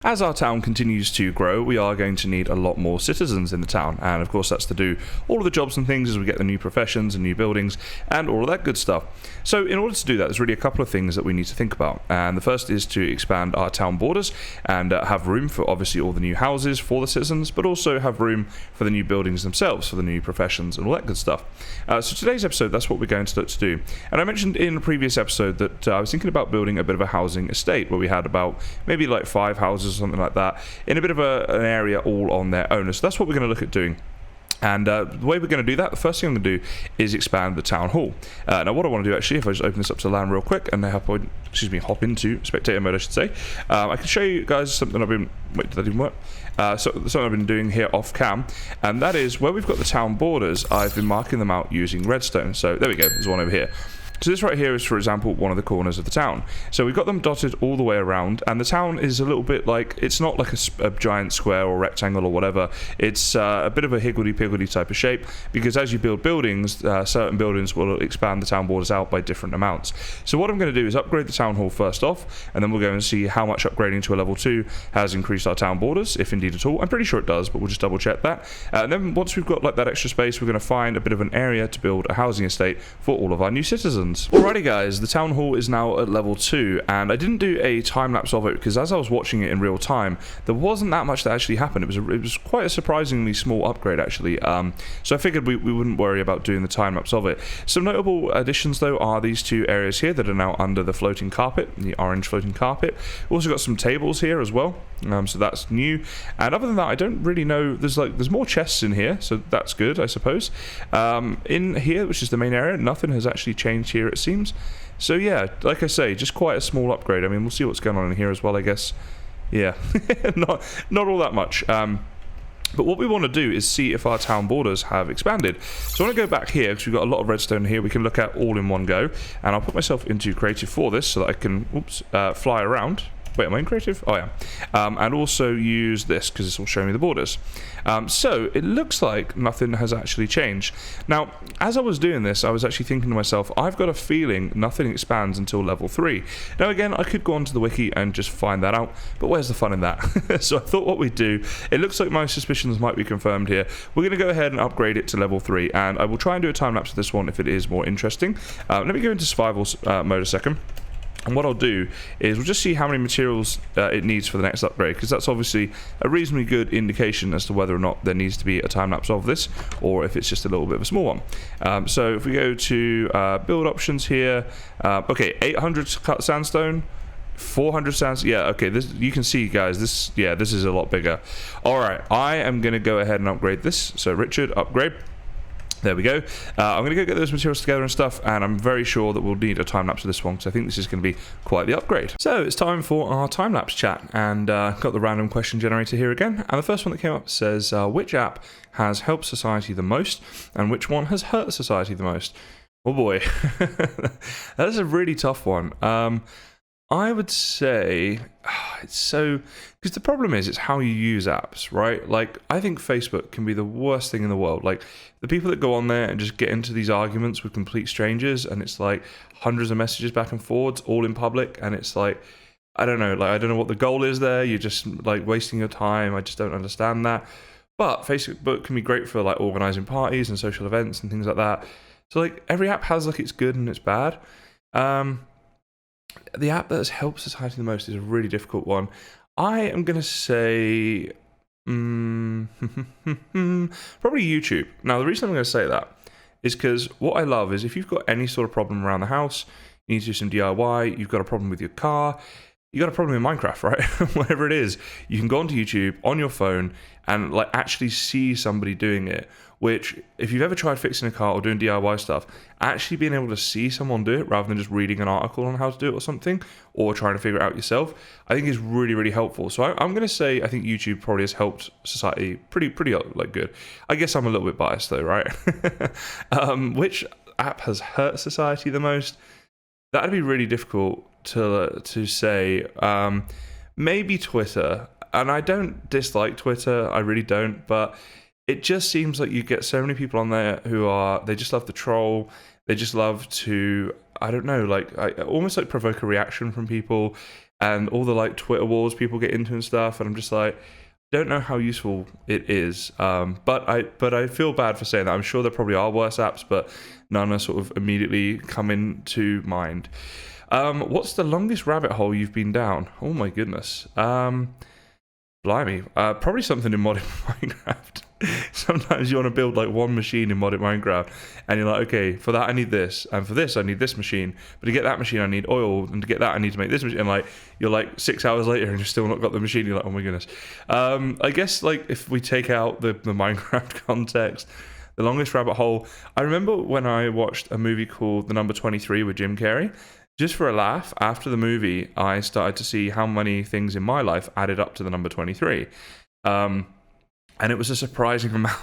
As our town continues to grow, we are going to need a lot more citizens in the town, and of course that's to do all of the jobs and things as we get the new professions and new buildings and all of that good stuff. So in order to do that, there's really a couple of things that we need to think about, and the first is to expand our town borders and have room for obviously all the new houses for the citizens, but also have room for the new buildings themselves, for the new professions and all that good stuff. So today's episode, that's what we're going to look to do. And I mentioned in a previous episode that I was thinking about building a bit of a housing estate where we had about maybe like 5 houses or something like that in a bit of an area all on their own. So that's what we're going to look at doing. And the way we're going to do that, the first thing I'm going to do is expand the town hall. Now what I want to do actually, if I just open this up to LAN real quick and hop into spectator mode I should say, I can show you guys something I've been, wait, did that even work? Something I've been doing here off cam, and that is where we've got the town borders, I've been marking them out using redstone. So there we go, there's one over here. So this right here is, for example, one of the corners of the town. So we've got them dotted all the way around, and the town is a little bit like, it's not like a giant square or rectangle or whatever. It's a bit of a higgledy-piggledy type of shape, because as you build buildings, certain buildings will expand the town borders out by different amounts. So what I'm going to do is upgrade the town hall first off, and then we'll go and see how much upgrading to a level 2 has increased our town borders, if indeed at all. I'm pretty sure it does, but we'll just double check that. And then once we've got like that extra space, we're going to find a bit of an area to build a housing estate for all of our new citizens. Alrighty guys, the town hall is now at level 2, and I didn't do a time lapse of it because as I was watching it in real time, there wasn't that much that actually happened. It was quite a surprisingly small upgrade actually. So I figured we wouldn't worry about doing the time lapse of it. Some notable additions though are these 2 areas here that are now under the floating carpet, the orange floating carpet. We've also got some tables here as well, so that's new. And other than that, I don't really know. There's more chests in here, so that's good, I suppose. In here, which is the main area, nothing has actually changed here, it seems. So yeah, like I say, just quite a small upgrade. I mean, we'll see what's going on in here as well, I guess. Yeah, not all that much. But what we want to do is see if our town borders have expanded. So I want to go back here because we've got a lot of redstone here we can look at all in one go. And I'll put myself into creative for this so that I can fly around. Wait, am I in creative? Oh, yeah. And also use this because this will show me the borders. So it looks like nothing has actually changed. Now, as I was doing this, I was actually thinking to myself, I've got a feeling nothing expands until level 3. Now, again, I could go onto the wiki and just find that out, but where's the fun in that? So I thought what we'd do, it looks like my suspicions might be confirmed here. We're going to go ahead and upgrade it to level 3, and I will try and do a time lapse of this one if it is more interesting. Let me go into survival mode a second. And what I'll do is we'll just see how many materials it needs for the next upgrade, because that's obviously a reasonably good indication as to whether or not there needs to be a time-lapse of this, or if it's just a little bit of a small one. So if we go to build options here, okay, 800 cut sandstone, 400 sandstone, yeah, okay, this, you can see guys, this is a lot bigger. Alright, I am going to go ahead and upgrade this. So Richard, upgrade. There we go. I'm going to go get those materials together and stuff, and I'm very sure that we'll need a time-lapse of this one, because I think this is going to be quite the upgrade. So it's time for our time-lapse chat, and got the random question generator here again, and the first one that came up says, which app has helped society the most, and which one has hurt society the most? Oh boy, that is a really tough one. I would say it's so, because the problem is it's how you use apps, right? Like, I think Facebook can be the worst thing in the world. Like, the people that go on there and just get into these arguments with complete strangers, and it's like hundreds of messages back and forwards all in public, and it's like, I don't know, like, I don't know what the goal is there. You're just like wasting your time. I just don't understand that. But Facebook can be great for like organizing parties and social events and things like that. So like every app has like its good and its bad. The app that has helped society the most is a really difficult one. I am going to say probably YouTube. Now, the reason I'm going to say that is because what I love is if you've got any sort of problem around the house, you need to do some DIY, you've got a problem with your car, you got a problem in Minecraft, right? Whatever it is, you can go onto YouTube on your phone and like actually see somebody doing it, which if you've ever tried fixing a car or doing DIY stuff, actually being able to see someone do it rather than just reading an article on how to do it or something, or trying to figure it out yourself, I think is really, really helpful. So I'm going to say I think YouTube probably has helped society pretty like good. I guess I'm a little bit biased though, right? Which app has hurt society the most? That'd be really difficult to say. Maybe Twitter, and I don't dislike Twitter, I really don't, but it just seems like you get so many people on there who they just love to troll, they just love to, I don't know, like almost like provoke a reaction from people, and all the like Twitter wars people get into and stuff, and I'm just like, don't know how useful it is, but I feel bad for saying that. I'm sure there probably are worse apps, but none are sort of immediately coming to mind. What's the longest rabbit hole you've been down? Oh my goodness. Blimey. Probably something in modded Minecraft. Sometimes you want to build like one machine in modded Minecraft, and you're like, okay, for that I need this, and for this I need this machine, but to get that machine I need oil, and to get that I need to make this machine, and like you're like 6 hours later and you've still not got the machine. You're like, oh my goodness. I guess like if we take out the Minecraft context, the longest rabbit hole, I remember when I watched a movie called The Number 23 with Jim Carrey. Just for a laugh, after the movie, I started to see how many things in my life added up to the number 23. And it was a surprising amount.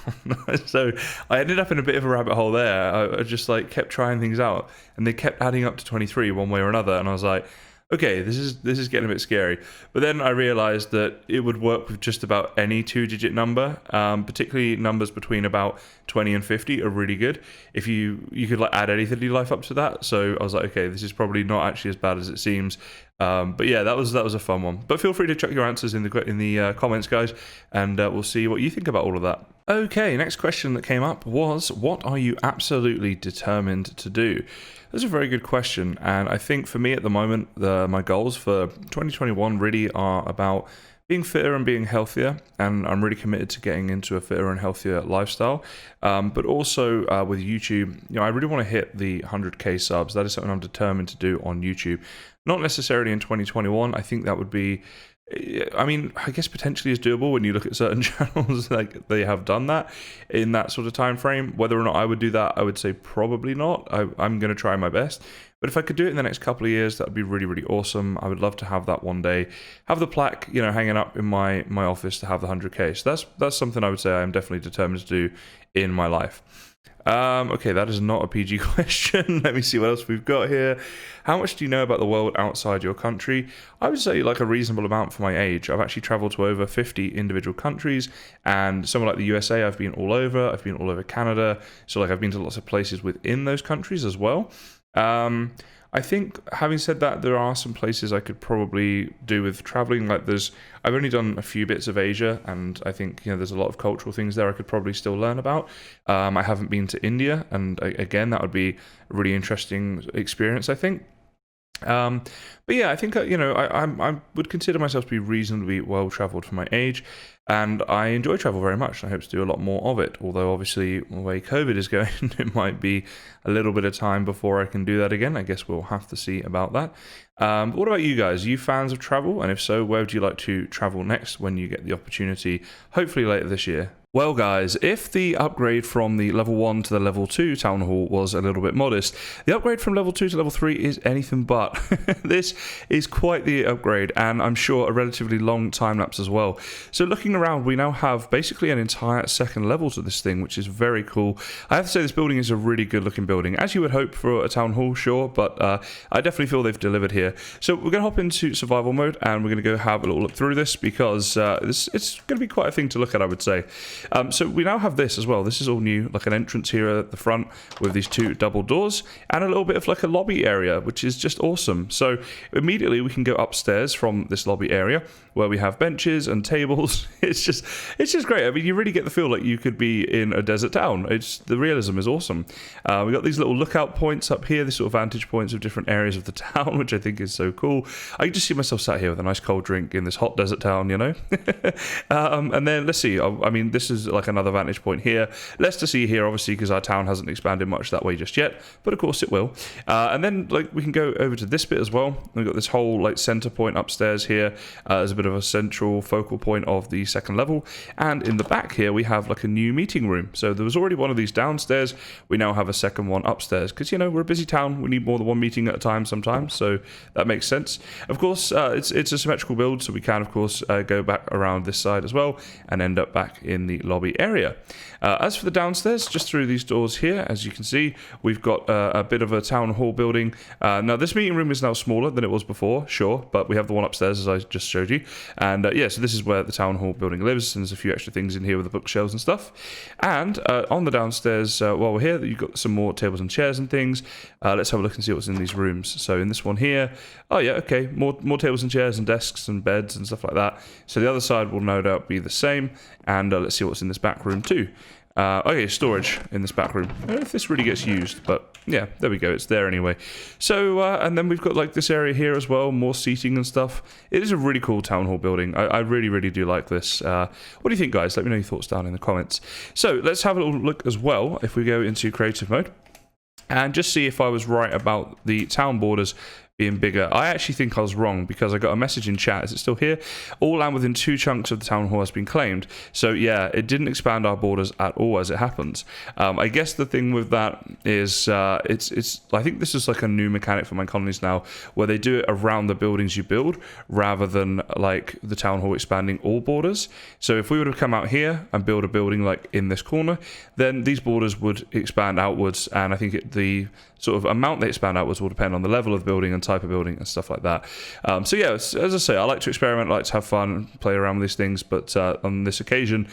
So I ended up in a bit of a rabbit hole there. I just like kept trying things out, and they kept adding up to 23 one way or another. And I was like, okay, this is getting a bit scary. But then I realized that it would work with just about any 2-digit number, particularly numbers between about 20 and 50 are really good. If you could like add anything in your life up to that. So I was like, okay, this is probably not actually as bad as it seems. But yeah, that was a fun one. But feel free to chuck your answers in the comments, guys, and we'll see what you think about all of that. Okay, next question that came up was, what are you absolutely determined to do? That's a very good question, and I think for me at the moment, my goals for 2021 really are about being fitter and being healthier, and I'm really committed to getting into a fitter and healthier lifestyle. But also with YouTube, I really want to hit the 100k subs. That is something I'm determined to do on YouTube. Not necessarily in 2021. I think that would be, I mean, I guess potentially is doable when you look at certain channels, like they have done that in that sort of time frame. Whether or not I would do that, I would say probably not. I'm going to try my best. But if I could do it in the next couple of years, that would be really, really awesome. I would love to have that one day. Have the plaque, hanging up in my office to have the 100k. So that's something I would say I am definitely determined to do in my life. Okay, that is not a PG question. Let me see what else we've got here. How much do you know about the world outside your country? I would say like a reasonable amount for my age. I've actually traveled to over 50 individual countries, and somewhere like the USA, I've been all over. I've been all over Canada. So like I've been to lots of places within those countries as well. I think, having said that, there are some places I could probably do with traveling. Like I've only done a few bits of Asia, and I think there's a lot of cultural things there I could probably still learn about. I haven't been to India, and again, that would be a really interesting experience, I think. But yeah, I think I would consider myself to be reasonably well travelled for my age, and I enjoy travel very much. I hope to do a lot more of it, although obviously the way COVID is going, it might be a little bit of time before I can do that again. I guess we'll have to see about that. But what about you guys? Are you fans of travel? And if so, where would you like to travel next when you get the opportunity, hopefully later this year? Well guys, if the upgrade from the level 1 to the level 2 town hall was a little bit modest, the upgrade from level 2 to level 3 is anything but. This is quite the upgrade, and I'm sure a relatively long time lapse as well. So looking around, we now have basically an entire second level to this thing, which is very cool. I have to say this building is a really good looking building, as you would hope for a town hall, sure, but I definitely feel they've delivered here. So we're going to hop into survival mode, and we're going to go have a little look through this, because it's going to be quite a thing to look at, I would say. So we now have this as well. This is all new, like an entrance here at the front with these 2 double doors and a little bit of like a lobby area, which is just awesome. So immediately we can go upstairs from this lobby area where we have benches and tables. It's just great. I mean, you really get the feel like you could be in a desert town. The realism is awesome. We got these little lookout points up here, these sort of vantage points of different areas of the town, which I think is so cool. I can just see myself sat here with a nice cold drink in this hot desert town, And then let's see. I mean, this is like another vantage point here. Less to see here, obviously, because our town hasn't expanded much that way just yet, but of course it will. And then like we can go over to this bit as well. We've got this whole like center point upstairs here as a bit of a central focal point of the second level. And in the back here we have like a new meeting room. So there was already one of these downstairs. We now have a second one upstairs because we're a busy town. We need more than one meeting at a time sometimes, so that makes sense. Of course, it's a symmetrical build, so we can of course go back around this side as well and end up back in the lobby area. As for the downstairs, just through these doors here, as you can see, we've got a bit of a town hall building. Now this meeting room is now smaller than it was before, sure, but we have the one upstairs as I just showed you. And yeah, so this is where the town hall building lives, and there's a few extra things in here with the bookshelves and stuff. And on the downstairs, while we're here, you've got some more tables and chairs and things. Let's have a look and see what's in these rooms. So in this one here, Oh yeah, okay, more tables and chairs and desks and beds and stuff like that. So the other side will no doubt be the same. And let's see what's in this back room too. Okay, storage in this back room. I don't know if this really gets used, but yeah, there we go. It's there anyway. So, and then we've got like this area here as well, more seating and stuff. It is a really cool town hall building. I really, really do like this. What do you think, guys? Let me know your thoughts down in the comments. So let's have a little look as well if we go into creative mode and just see if I was right about the town borders being bigger. I actually think I was wrong because I got a message in chat. Is it still here? All land within 2 chunks of the town hall has been claimed. So yeah, it didn't expand our borders at all as it happens. I guess the thing with that is it's I think this is like a new mechanic for Minecolonies now, where they do it around the buildings you build rather than like the town hall expanding all borders. So if we would have come out here and build a building like in this corner, then these borders would expand outwards, and I think the sort of amount they expand outwards will depend on the level of the building and type of building and stuff like that. So yeah, as I say, I like to experiment, I like to have fun, play around with these things, but on this occasion,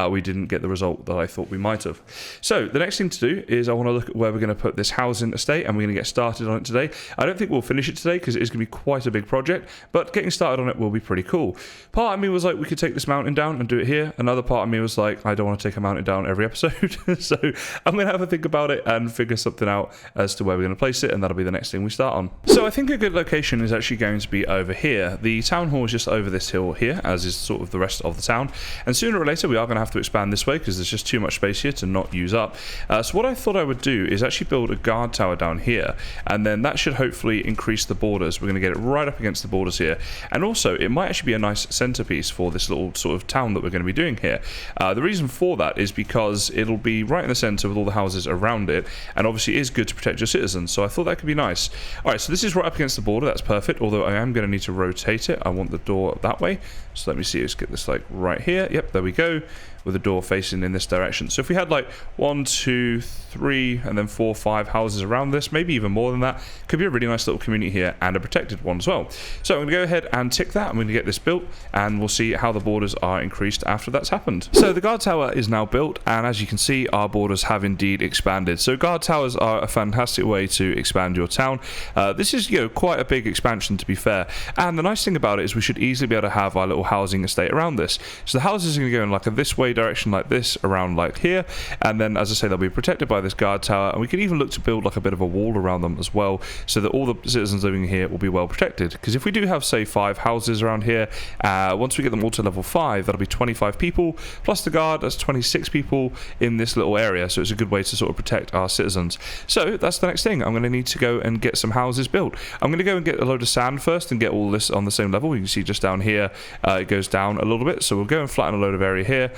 we didn't get the result that I thought we might have. So the next thing to do is I want to look at where we're going to put this housing estate, and we're going to get started on it today. I don't think we'll finish it today because it is going to be quite a big project, but getting started on it will be pretty cool. Part of me was like, we could take this mountain down and do it here. Another part of me was like, I don't want to take a mountain down every episode. So I'm going to have a think about it and figure something out as to where we're going to place it, and that'll be the next thing we start on. So I think a good location is actually going to be over here. The town hall is just over this hill here, as is sort of the rest of the town, and sooner or later we are going to have to expand this way because there's just too much space here to not use up. So what I thought I would do is actually build a guard tower down here, and then that should hopefully increase the borders. We're going to get it right up against the borders here, and also it might actually be a nice centerpiece for this little sort of town that we're going to be doing here. The reason for that is because it'll be right in the center with all the houses around it, and obviously it is good to protect your citizens, so I thought that could be nice. Alright, so this is right up against the border, that's perfect, although I am going to need to rotate it. I want the door that way, so let me see, let's get this like right here. Yep, there we go, with the door facing in this direction. So if we had like 1, 2, 3 and then 4, 5 houses around this, maybe even more than that, could be a really nice little community here and a protected one as well. So I'm going to go ahead and tick that. I'm going to get this built, and we'll see how the borders are increased after that's happened. So the guard tower is now built, and as you can see, our borders have indeed expanded. So guard towers are a fantastic way to expand your town. This is, you know, quite a big expansion, to be fair, and the nice thing about it is we should easily be able to have our little housing estate around this. So the houses are going to go in like a this way direction like this, around like here, and then as I say, they'll be protected by this guard tower, and we can even look to build like a bit of a wall around them as well, so that all the citizens living here will be well protected. Because if we do have, say, 5 houses around here, once we get them all to level 5, that'll be 25 people plus the guard. That's 26 people in this little area, so it's a good way to sort of protect our citizens. So that's the next thing. I'm going to need to go and get some houses built. I'm going to go and get a load of sand first and get all this on the same level. You can see just down here it goes down a little bit, so we'll go and flatten a load of area here,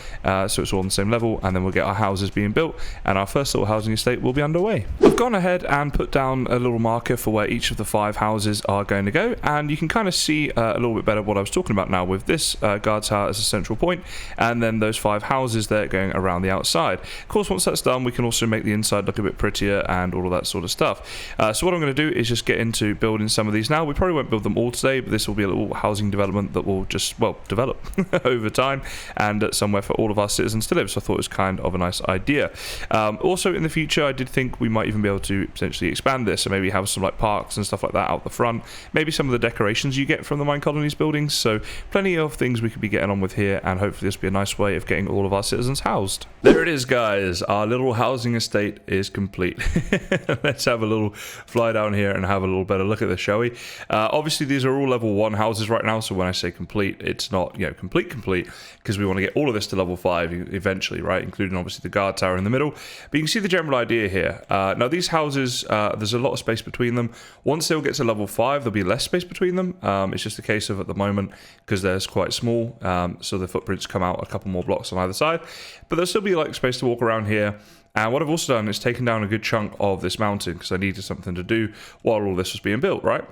so it's all on the same level, and then we'll get our houses being built, and our first little housing estate will be underway. I've gone ahead and put down a little marker for where each of the 5 houses are going to go, and you can kind of see a little bit better what I was talking about now with this guard tower as a central point, and then those 5 houses there going around the outside. Of course, once that's done, we can also make the inside look a bit prettier and all of that sort of stuff. So what I'm going to do is just get into building some of these now. We probably won't build them all today, but this will be a little housing development that will just, well, develop over time, and somewhere for all of our citizens to live. So I thought it was kind of a nice idea. Also in the future, I did think we might even be able to potentially expand this, so maybe have some like parks and stuff like that out the front, maybe some of the decorations you get from the Minecolonies buildings. So plenty of things we could be getting on with here, and hopefully this will be a nice way of getting all of our citizens housed. There it is, guys, our little housing estate is complete. Let's have a little fly down here and have a little better look at this, shall we? Obviously these are all level 1 houses right now, so when I say complete, it's not, you know, complete, because we want to get all of this to level 5 eventually, right, including obviously the guard tower in the middle. But you can see the general idea here. Now these houses, there's a lot of space between them. Once they'll get to level 5, there'll be less space between them. It's just a case of, at the moment, because they're quite small, so the footprints come out a couple more blocks on either side, but there'll still be like space to walk around here. And what I've also done is taken down a good chunk of this mountain because I needed something to do while all this was being built, right?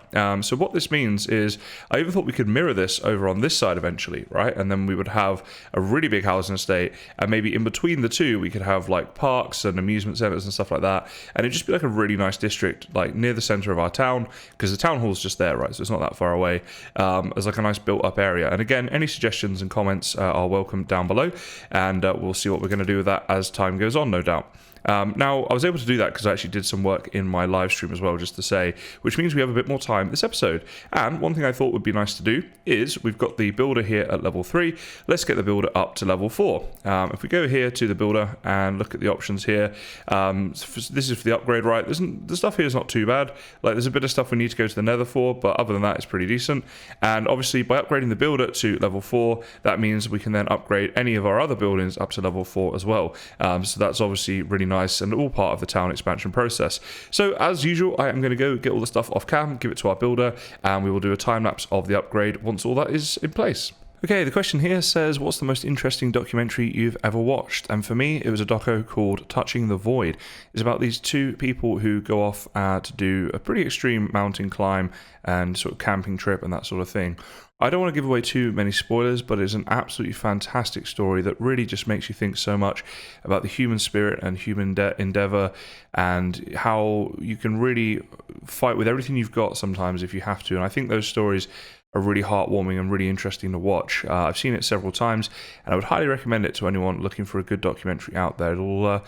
So what this means is I even thought we could mirror this over on this side eventually, right? And then we would have a really big housing estate, and maybe in between the two we could have like parks and amusement centers and stuff like that, and it'd just be like a really nice district like near the center of our town, because the town hall's just there, right? So it's not that far away, as like a nice built up area. And again, any suggestions and comments are welcome down below, and we'll see what we're going to do with that as time goes on, no doubt. Now, I was able to do that because I actually did some work in my live stream as well, just to say, which means we have a bit more time this episode. And one thing I thought would be nice to do is we've got the builder here at level 3. Let's get the builder up to level 4. If we go here to the builder and look at the options here, this is for the upgrade, right? The stuff here is not too bad. Like, there's a bit of stuff we need to go to the nether for, but other than that, it's pretty decent. And obviously, by upgrading the builder to level 4, that means we can then upgrade any of our other buildings up to level 4 as well. So that's obviously really nice and all part of the town expansion process. So as usual, I am going to go get all the stuff off cam, give it to our builder, and we will do a time lapse of the upgrade once all that is in place. Okay, the question here says, what's the most interesting documentary you've ever watched? And for me, it was a doco called Touching the Void. It's about these two people who go off to do a pretty extreme mountain climb and sort of camping trip and that sort of thing. I don't want to give away too many spoilers, but it's an absolutely fantastic story that really just makes you think so much about the human spirit and human endeavor, and how you can really fight with everything you've got sometimes if you have to. And I think those stories are really heartwarming and really interesting to watch. I've seen it several times, and I would highly recommend it to anyone looking for a good documentary out there. It'll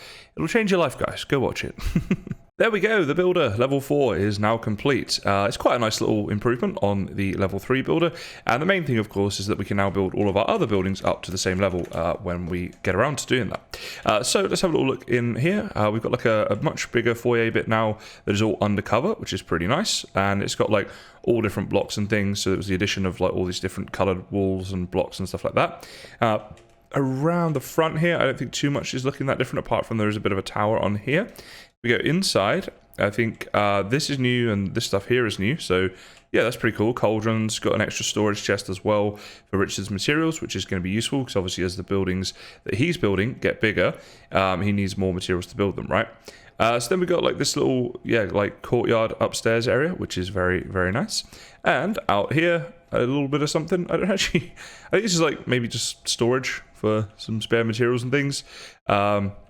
change your life, guys. Go watch it. There we go, the builder, level 4, is now complete. It's quite a nice little improvement on the level 3 builder, and the main thing, of course, is that we can now build all of our other buildings up to the same level when we get around to doing that. So let's have a little look in here. We've got like a much bigger foyer bit now that is all undercover, which is pretty nice, and it's got like all different blocks and things, so it was the addition of like all these different coloured walls and blocks and stuff like that. Around the front here, I don't think too much is looking that different, apart from there is a bit of a tower on here. We go inside, I think this is new and this stuff here is new, so yeah, that's pretty cool. Cauldrons, got an extra storage chest as well for Richard's materials, which is going to be useful, because obviously as the buildings that he's building get bigger, he needs more materials to build them, right? So then we got like this little, like courtyard upstairs area, which is very, very nice. And out here, a little bit of something. I think this is like maybe just storage for some spare materials and things.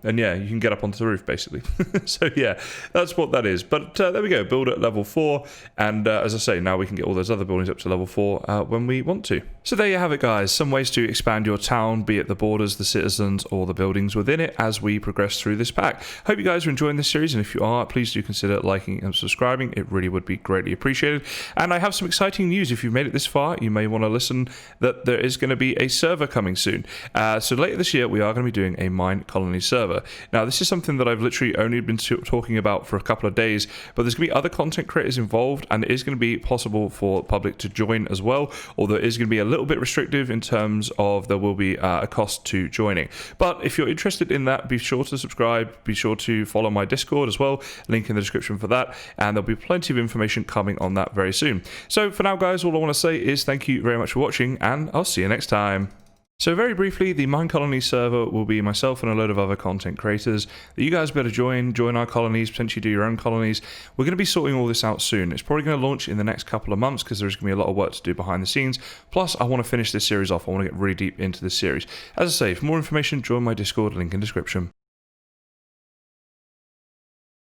And yeah, you can get up onto the roof basically. So yeah, that's what that is. But there we go, build at level 4. And as I say, now we can get all those other buildings up to level 4 when we want to. So there you have it, guys. Some ways to expand your town, be it the borders, the citizens, or the buildings within it as we progress through this pack. Hope you guys are enjoying this series. And if you are, please do consider liking and subscribing. It really would be greatly appreciated. And I have some exciting news. If you've made it this far, you may want to listen that there is going to be a server coming soon. So later this year, we are going to be doing a Minecolonies server. Now, this is something that I've literally only been talking about for a couple of days, but there's going to be other content creators involved, and it is going to be possible for the public to join as well, although it is going to be a little bit restrictive in terms of there will be a cost to joining. But if you're interested in that, be sure to subscribe, be sure to follow my Discord as well, link in the description for that, and there'll be plenty of information coming on that very soon. So for now, guys, all I want to say is thank you very much for watching, and I'll see you next time. So very briefly, the Minecolonies server will be myself and a load of other content creators that you guys better join our colonies, potentially do your own colonies. We're going to be sorting all this out soon. It's probably going to launch in the next couple of months because there's going to be a lot of work to do behind the scenes. Plus, I want to finish this series off. I want to get really deep into this series. As I say, for more information, join my Discord, link in description.